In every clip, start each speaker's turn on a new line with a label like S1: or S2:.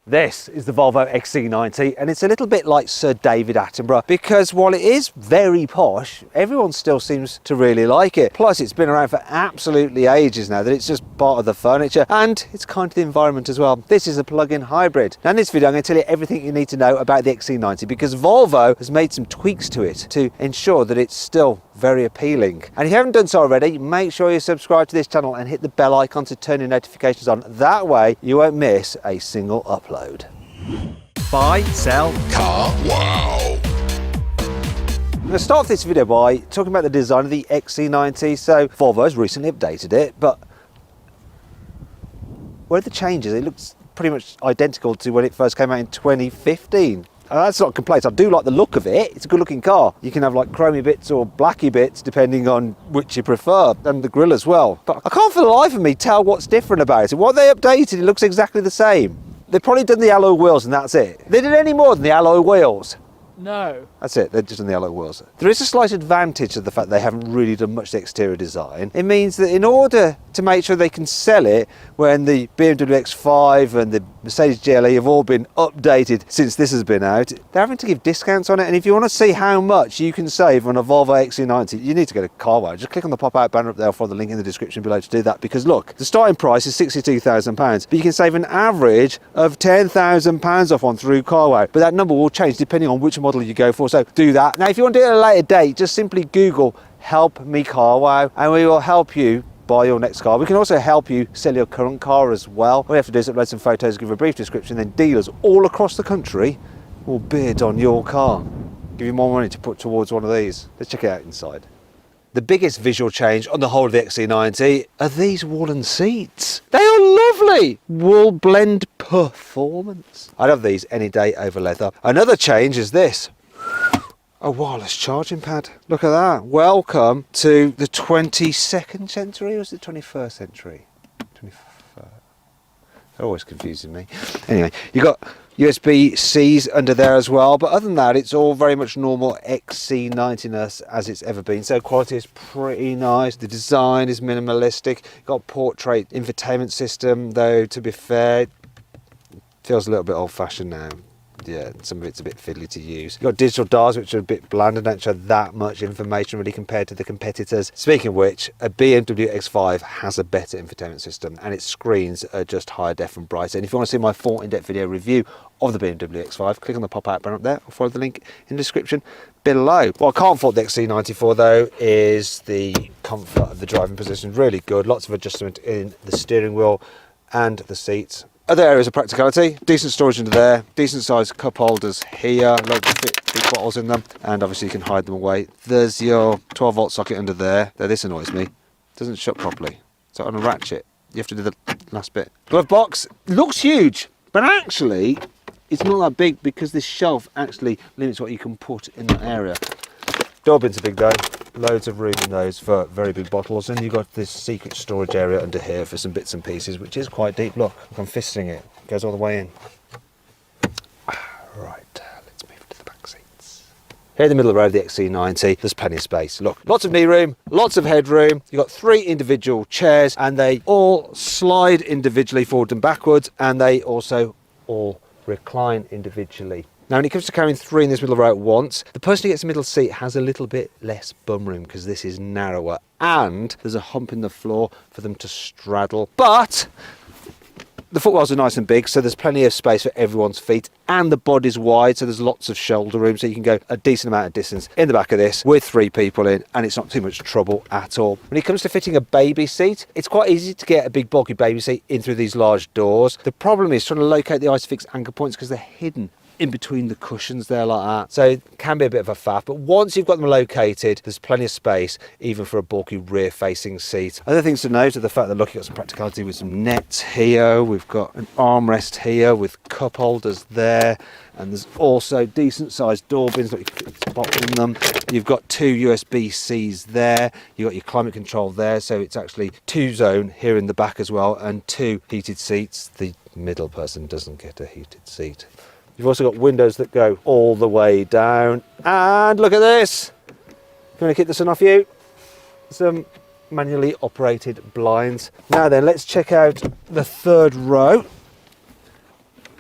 S1: This is the Volvo XC90, and it's a little bit like Sir David Attenborough, because while it is very posh, everyone still seems to really like it. Plus, it's been around for absolutely ages now, that it's just part of the furniture, and it's kind to the environment as well. This is a plug-in hybrid. Now in this video, I'm going to tell you everything you need to know about the XC90, because Volvo has made some tweaks to it to ensure that it's still very appealing. And if you haven't done so already, make sure you subscribe to this channel and hit the bell icon to turn your notifications on. That way you won't miss a single upload. Buy, sell, car, wow. I'm going to start off this video by talking about the design of the XC90. So Volvo has recently updated it, but where are the changes? It looks pretty much identical to when it first came out in 2015. That's not complaints. I do like the look of it. It's a good looking car. You can have like chromey bits or blacky bits depending on which you prefer, and the grille as well. But I can't for the life of me tell what's different about it. What they updated, it looks exactly the same. They've probably done the alloy wheels and that's it. They did any more than the alloy wheels?
S2: No.
S1: That's it, they're just on the alloy wheels. There is a slight advantage of the fact they haven't really done much exterior design. It means that in order to make sure they can sell it when the BMW X5 and the Mercedes GLE have all been updated since this has been out, they're having to give discounts on it. And if you want to see how much you can save on a Volvo XC90, you need to go to carwow. Just click on the pop-out banner up there, or follow the link in the description below to do that. Because look, the starting price is £62,000, but you can save an average of £10,000 off one through carwow. But that number will change depending on which model you go for, so do that. Now if you want to do it at a later date, just simply Google help me carwow and we will help you buy your next car. We can also help you sell your current car as well. All you have to do is upload some photos, give a brief description, then dealers all across the country will bid on your car, give you more money to put towards one of these. Let's check it out inside. The biggest visual change on the whole of the XC90 are these woolen seats. They are lovely! Wool blend performance. I'd have these any day over leather. Another change is this. A wireless charging pad. Look at that. Welcome to the 22nd century, or is it 21st century? 21st. They're always confusing me. Anyway, you've got USB-Cs under there as well, but other than that, it's all very much normal XC90ness as it's ever been. So quality is pretty nice. The design is minimalistic. You've got a portrait infotainment system, though, to be fair, it feels a little bit old-fashioned now. Yeah, some of it's a bit fiddly to use. You've got digital dials, which are a bit bland and don't show that much information really compared to the competitors. Speaking of which, a BMW X5 has a better infotainment system and its screens are just higher def and brighter. And if you want to see my full in-depth video review of the BMW X5, click on the pop-out banner up there or follow the link in the description below. What I can't fault the XC90 for though is the comfort of the driving position. Really good, lots of adjustment in the steering wheel and the seats. Other areas of practicality, decent storage under there, decent sized cup holders here, loads of big bottles in them, and obviously you can hide them away. There's your 12 volt socket under there. Now this annoys me, it doesn't shut properly. So on a ratchet, you have to do the last bit. Glove box, looks huge, but actually it's not that big because this shelf actually limits what you can put in that area. Door bins are big though, loads of room in those for very big bottles, and you've got this secret storage area under here for some bits and pieces, which is quite deep. Look, I'm fisting it, goes all the way in. Right, let's move to the back seats. Here in the middle of the road of the XC90, there's plenty of space. Look, lots of knee room, lots of headroom. You've got 3 individual chairs, and they all slide individually forward and backwards, and they also all recline individually. Now, when it comes to carrying 3 in this middle row at once, the person who gets the middle seat has a little bit less bum room because this is narrower, and there's a hump in the floor for them to straddle. But the footwells are nice and big, so there's plenty of space for everyone's feet, and the body's wide, so there's lots of shoulder room, so you can go a decent amount of distance in the back of this with 3 people in, and it's not too much trouble at all. When it comes to fitting a baby seat, it's quite easy to get a big bulky baby seat in through these large doors. The problem is trying to locate the Isofix anchor points because they're hidden in between the cushions there like that, so it can be a bit of a faff, but once you've got them located, there's plenty of space even for a bulky rear facing seat. Other things to note are the fact that, look, you've got some practicality with some nets here, we've got an armrest here with cup holders there, and there's also decent sized door bins that you can put spots in them. You've got 2 USB-Cs there, you've got your climate control there, so it's actually 2 zone here in the back as well, and 2 heated seats. The middle person doesn't get a heated seat. You've also got windows that go all the way down. And look at this. If you want to keep the sun off you, some manually operated blinds. Now then, let's check out the 3rd row.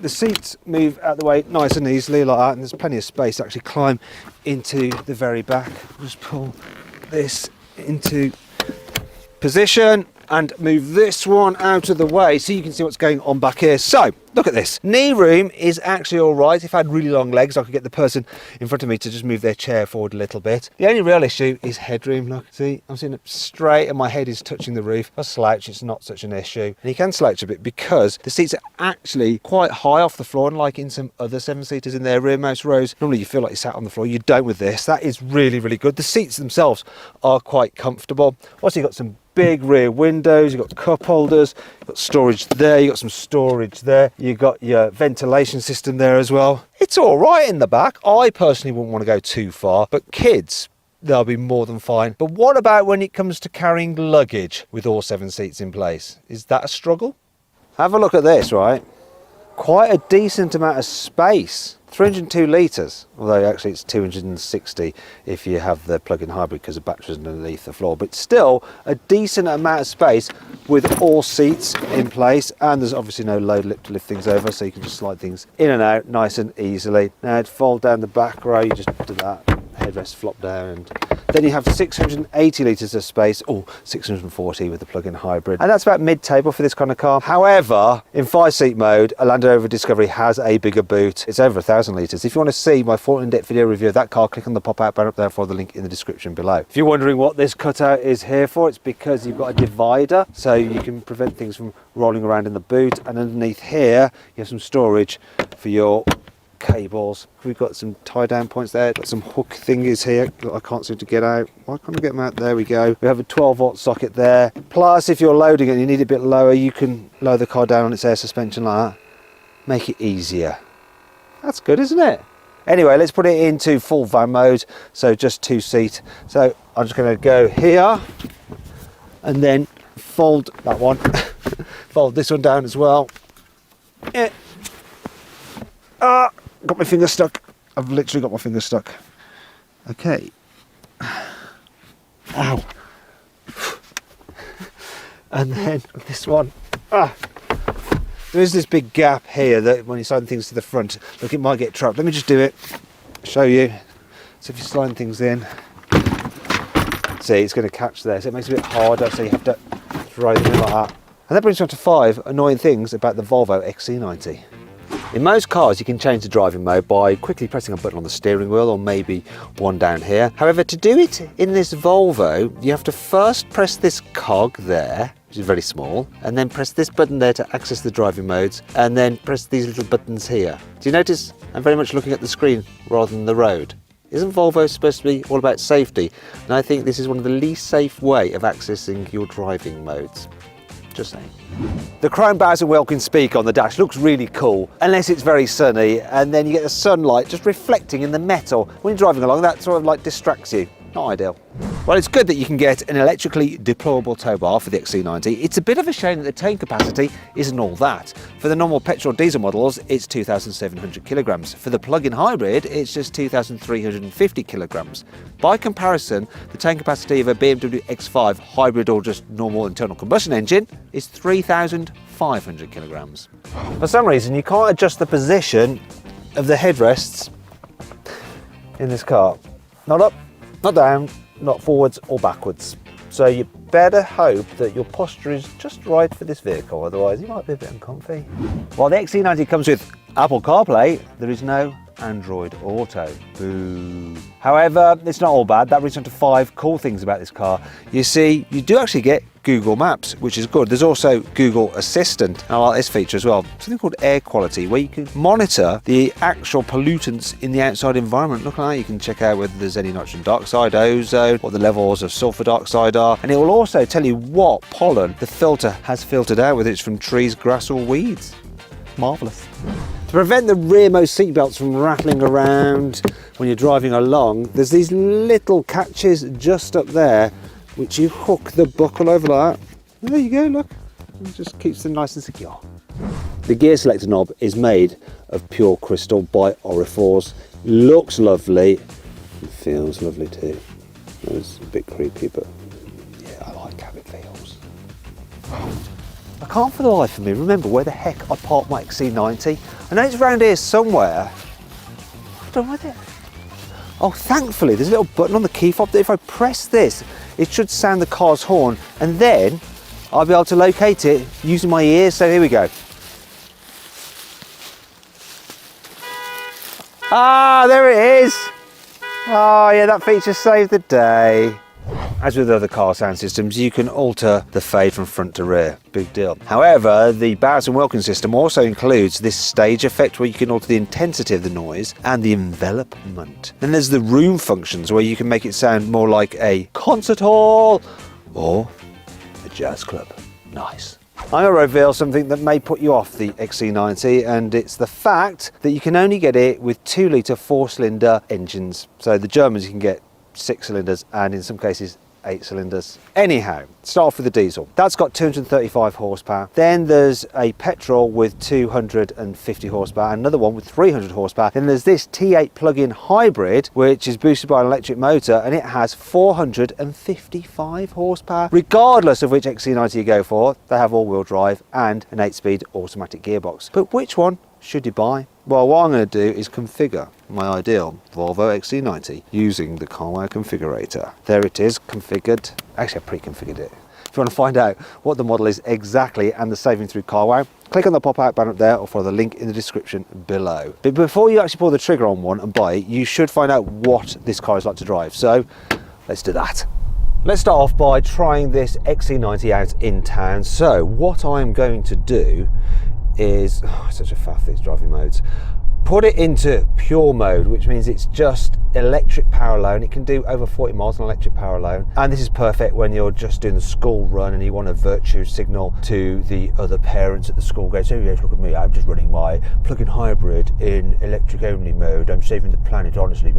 S1: the seats move out the way nice and easily like that, and there's plenty of space to actually climb into the very back. Just pull this into position and move this one out of the way so you can see what's going on back here. So look at this. Knee room is actually all right. If I had really long legs, I could get the person in front of me to just move their chair forward a little bit. The only real issue is headroom. Look, see, I'm sitting up straight and my head is touching the roof. If I slouch, it's not such an issue. And you can slouch a bit because the seats are actually quite high off the floor, unlike in some other 7-seaters in their rearmost rows. Normally you feel like you sat on the floor. You don't with this. That is really, really good. The seats themselves are quite comfortable. Also, you've got some big rear windows, you've got cup holders, you've got storage there, you've got some storage there, you've got your ventilation system there as well. It's all right in the back. I personally wouldn't want to go too far, but kids, they'll be more than fine. But what about when it comes to carrying luggage with all 7 seats in place? Is that a struggle? Have a look at this, right? Quite a decent amount of space. 302 litres, although actually it's 260 if you have the plug-in hybrid because the battery's underneath the floor, but still a decent amount of space with all seats in place, and there's obviously no load lip to lift things over, so you can just slide things in and out nice and easily. Now to fold down the back row, you just do that, headrest flop down, and then you have 680 litres of space, or 640 with the plug-in hybrid, and that's about mid-table for this kind of car. However, in 5-seat mode, a Land Rover Discovery has a bigger boot. It's over 1,000 litres. If you want to see my full in-depth video review of that car, click on the pop-out banner up there for the link in the description below. If you're wondering what this cutout is here for, it's because you've got a divider, so you can prevent things from rolling around in the boot, and underneath here you have some storage for your cables. We've got some tie down points there, got some hook thingies here that I can't seem to get out. Why can't I get them out? There we go. We have a 12-volt socket there. Plus, if you're loading it and you need it a bit lower, you can lower the car down on its air suspension like that. Make it easier. That's good, isn't it? Anyway, let's put it into full van mode, so just 2-seat. So I'm just going to go here and then fold that one, fold this one down as well. Yeah. Got my finger stuck. I've literally got my finger stuck. Okay. Ow. And then this one. There is this big gap here that when you slide things to the front, look, it might get trapped. Let me just do it. Show you. So if you slide things in, see, it's going to catch there. So it makes it a bit harder. So you have to throw it in like that. And that brings me on to 5 annoying things about the Volvo XC90. In most cars, you can change the driving mode by quickly pressing a button on the steering wheel, or maybe one down here. However, to do it in this Volvo, you have to first press this cog there, which is very small, and then press this button there to access the driving modes, and then press these little buttons here. Do you notice I'm very much looking at the screen rather than the road? Isn't Volvo supposed to be all about safety? And I think this is one of the least safe way of accessing your driving modes. Just saying. The chrome Bowser Wilkins speaker on the dash looks really cool, unless it's very sunny, and then you get the sunlight just reflecting in the metal. When you're driving along, that sort of like distracts you. Not ideal. Well, it's good that you can get an electrically deployable tow bar for the XC90. It's a bit of a shame that the towing capacity isn't all that. For the normal petrol diesel models, it's 2,700 kilograms. For the plug-in hybrid, it's just 2,350 kilograms. By comparison, the towing capacity of a BMW X5 hybrid or just normal internal combustion engine is 3,500 kilograms. For some reason, you can't adjust the position of the headrests in this car. Not up, not down, not forwards or backwards. So you better hope that your posture is just right for this vehicle, otherwise you might be a bit uncomfy. While the XC90 comes with Apple CarPlay, there is no Android Auto. Boo. However, it's not all bad. That brings on to 5 cool things about this car. You see, you do actually get Google Maps, which is good. There's also Google Assistant, and I like this feature as well. Something called air quality, where you can monitor the actual pollutants in the outside environment. Look at that, you can check out whether there's any nitrogen dioxide, ozone, what the levels of sulfur dioxide are, and it will also tell you what pollen the filter has filtered out, whether it's from trees, grass or weeds. Marvellous. To prevent the rearmost seatbelts from rattling around when you're driving along, there's these little catches just up there which you hook the buckle over like that. There you go, look. It just keeps them nice and secure. The gear selector knob is made of pure crystal by Orifors. Looks lovely. It feels lovely too. It's a bit creepy, but yeah, I like how it feels. Look can't for the life of me remember where the heck I parked my XC90. I know it's around here somewhere. What's done with it? Oh, thankfully there's a little button on the key fob that if I press this, it should sound the car's horn, and then I'll be able to locate it using my ears. So here we go. Ah, there it is. Oh yeah, that feature saved the day. As with other car sound systems, you can alter the fade from front to rear. Big deal. However, the Barrett & Wilkins system also includes this stage effect where you can alter the intensity of the noise and the envelopment. Then there's the room functions where you can make it sound more like a concert hall or a jazz club. Nice. I'm going to reveal something that may put you off the XC90, and it's the fact that you can only get it with 2 litre 4-cylinder engines. So the Germans you can get 6 cylinders and in some cases 8 cylinders. Anyhow, start off with the diesel. That's got 235 horsepower. Then there's a petrol with 250 horsepower, another one with 300 horsepower. Then there's this T8 plug-in hybrid, which is boosted by an electric motor, and it has 455 horsepower. Regardless of which XC90 you go for, they have all-wheel drive and an 8-speed automatic gearbox. But which one should you buy? Well, what I'm going to do is configure my ideal Volvo XC90 using the carwow configurator. There it is, configured. Actually, I pre-configured it. If you want to find out what the model is exactly and the saving through carwow, click on the pop-out banner up there or follow the link in the description below. But before you actually pull the trigger on one and buy it, you should find out what this car is like to drive. So let's do that. Let's start off by trying this XC90 out in town. So what I'm going to do is, such a faff, these driving modes, put it into pure mode, which means it's just electric power alone. It can do over 40 miles on electric power alone, and this is perfect when you're just doing the school run and you want a virtue signal to the other parents at the school gate. So yes, look at me, I'm just running my plug-in hybrid in electric only mode, I'm saving the planet, honestly.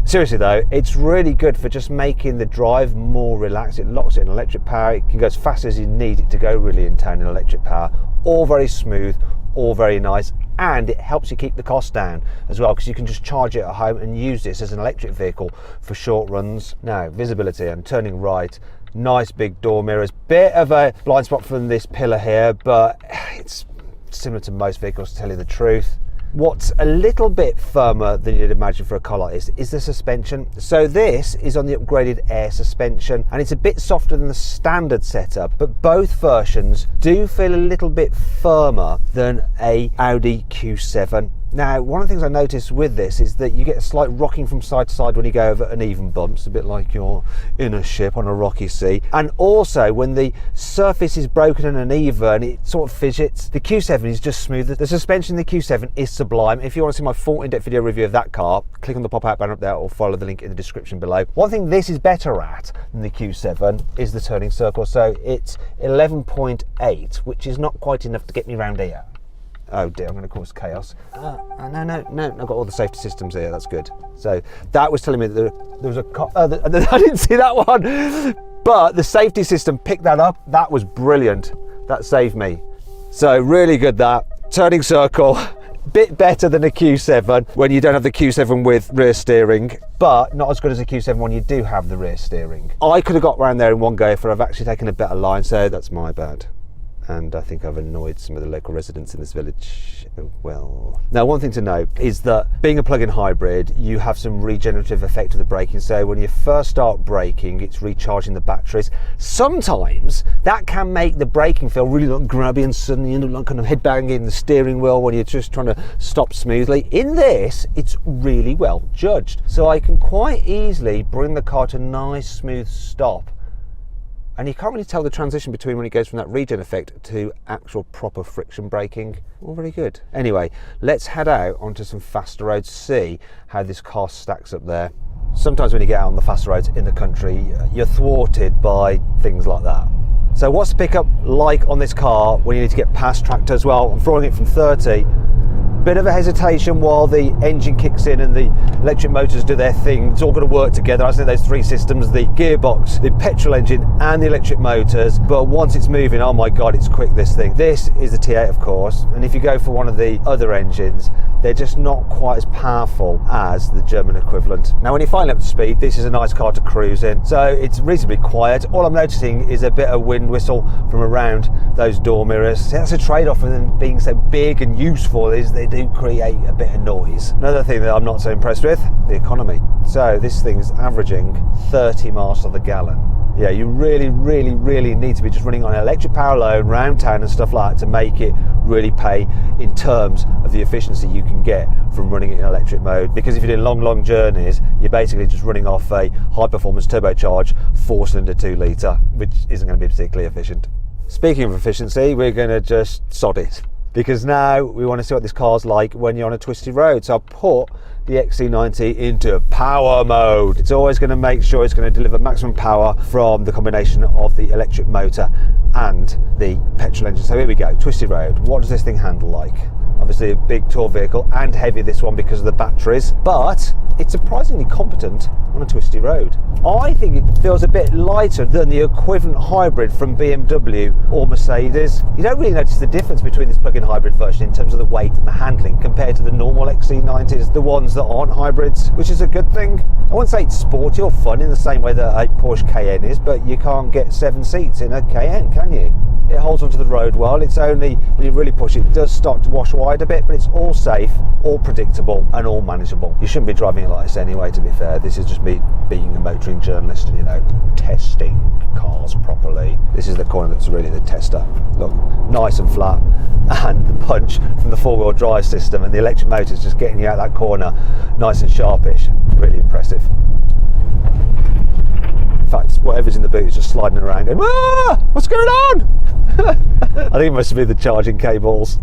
S1: Seriously though, it's really good for just making the drive more relaxed. It locks it in electric power, it can go as fast as you need it to go really in town in electric power. All very smooth, all very nice, and it helps you keep the cost down as well, because you can just charge it at home and use this as an electric vehicle for short runs. Now, visibility, I'm turning right, nice big door mirrors, bit of a blind spot from this pillar here, but it's similar to most vehicles, to tell you the truth. What's a little bit firmer than you'd imagine for a car like this is the suspension. So this is on the upgraded air suspension, and it's a bit softer than the standard setup, but both versions do feel a little bit firmer than a Audi Q7. Now, one of the things I noticed with this is that you get a slight rocking from side to side when you go over uneven bumps, a bit like you're in a ship on a rocky sea. And also, when the surface is broken and uneven, it sort of fidgets. The Q7 is just smoother. The suspension in the Q7 is sublime. If you want to see my full in-depth video review of that car, click on the pop-out banner up there or follow the link in the description below. One thing this is better at than the Q7 is the turning circle. So it's 11.8, which is not quite enough to get me around here. Oh dear, I'm going to cause chaos. No, I've got all the safety systems here, that's good. So that was telling me that there was a car, I didn't see that one, but the safety system picked that up. That was brilliant, that saved me. So really good that. Turning circle, bit better than a Q7 when you don't have the Q7 with rear steering, but not as good as a Q7 when you do have the rear steering. I could have got around there in one go if I've actually taken a better line, so that's my bad. And I think I've annoyed some of the local residents in this village well. Now, one thing to note is that being a plug-in hybrid, you have some regenerative effect of the braking. So when you first start braking, it's recharging the batteries. Sometimes that can make the braking feel really like grabby, and suddenly you end up like kind of headbanging the steering wheel when you're just trying to stop smoothly. In this, it's really well judged. So I can quite easily bring the car to a nice smooth stop. And you can't really tell the transition between when it goes from that regen effect to actual proper friction braking. All very good. Anyway, let's head out onto some faster roads, see how this car stacks up there. Sometimes when you get out on the faster roads in the country, you're thwarted by things like that. So what's the pickup like on this car when you need to get past tractors? Well, I'm throwing it from 30. Bit of a hesitation while the engine kicks in and the electric motors do their thing. It's all going to work together. I think those three systems, the gearbox, the petrol engine and the electric motors. But once it's moving, oh my God, it's quick, this thing. This is the T8, of course. And if you go for one of the other engines, they're just not quite as powerful as the German equivalent. Now when you're finally up to speed, this is a nice car to cruise in, so it's reasonably quiet. All I'm noticing is a bit of wind whistle from around those door mirrors. That's a trade-off of them being so big and useful, is they do create a bit of noise. Another thing that I'm not so impressed with, the economy. So this thing's averaging 30 miles to the gallon. Yeah, you really need to be just running on electric power alone around town and stuff like that to make it really pay in terms of the efficiency you can get from running it in electric mode. Because if you're doing long journeys, you're basically just running off a high performance turbocharged 4-cylinder 2 litre, which isn't going to be particularly efficient. Speaking of efficiency, we're going to just sod it, because now we want to see what this car's like when you're on a twisty road. So I've put the XC90 into power mode. It's always going to make sure it's going to deliver maximum power from the combination of the electric motor and the petrol engine. So here we go, twisty road. What does this thing handle like? Obviously a big tour vehicle, and heavy this one because of the batteries, but it's surprisingly competent on a twisty road. I think it feels a bit lighter than the equivalent hybrid from BMW or Mercedes. You don't really notice the difference between this plug-in hybrid version in terms of the weight and the handling compared to the normal XC90s, the ones that aren't hybrids, which is a good thing. I wouldn't say it's sporty or fun in the same way that a Porsche Cayenne is, but you can't get 7 seats in a Cayenne, can you? It holds onto the road well. It's only when you really push it does start to wash wide a bit, but it's all safe, all predictable, and all manageable. You shouldn't be driving it like this anyway, to be fair. This is just me being a motoring journalist and, you know, testing cars properly. This is the corner that's really the tester. Look, nice and flat, and the punch from the 4-wheel drive system and the electric motors just getting you out that corner nice and sharpish. Really impressive. In fact, whatever's in the boot is just sliding around going, ah, what's going on? I think it must be the charging cables.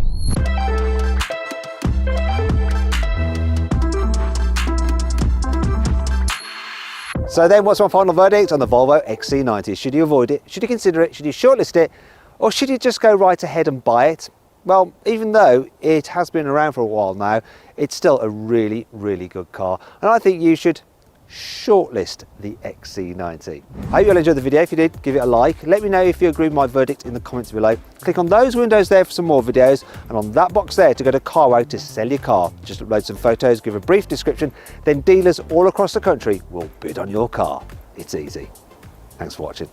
S1: So then, what's my final verdict on the Volvo XC90? Should you avoid it? Should you consider it? Should you shortlist it? Or should you just go right ahead and buy it? Well, even though it has been around for a while now, it's still a really good car. And I think you should shortlist the XC90. I hope you'll enjoy the video. If you did, give it a like. Let me know if you agree with my verdict in the comments below. Click on those windows there for some more videos, and on that box there to go to carwow to sell your car. Just upload some photos, give a brief description, then dealers all across the country will bid on your car. It's easy. Thanks for watching.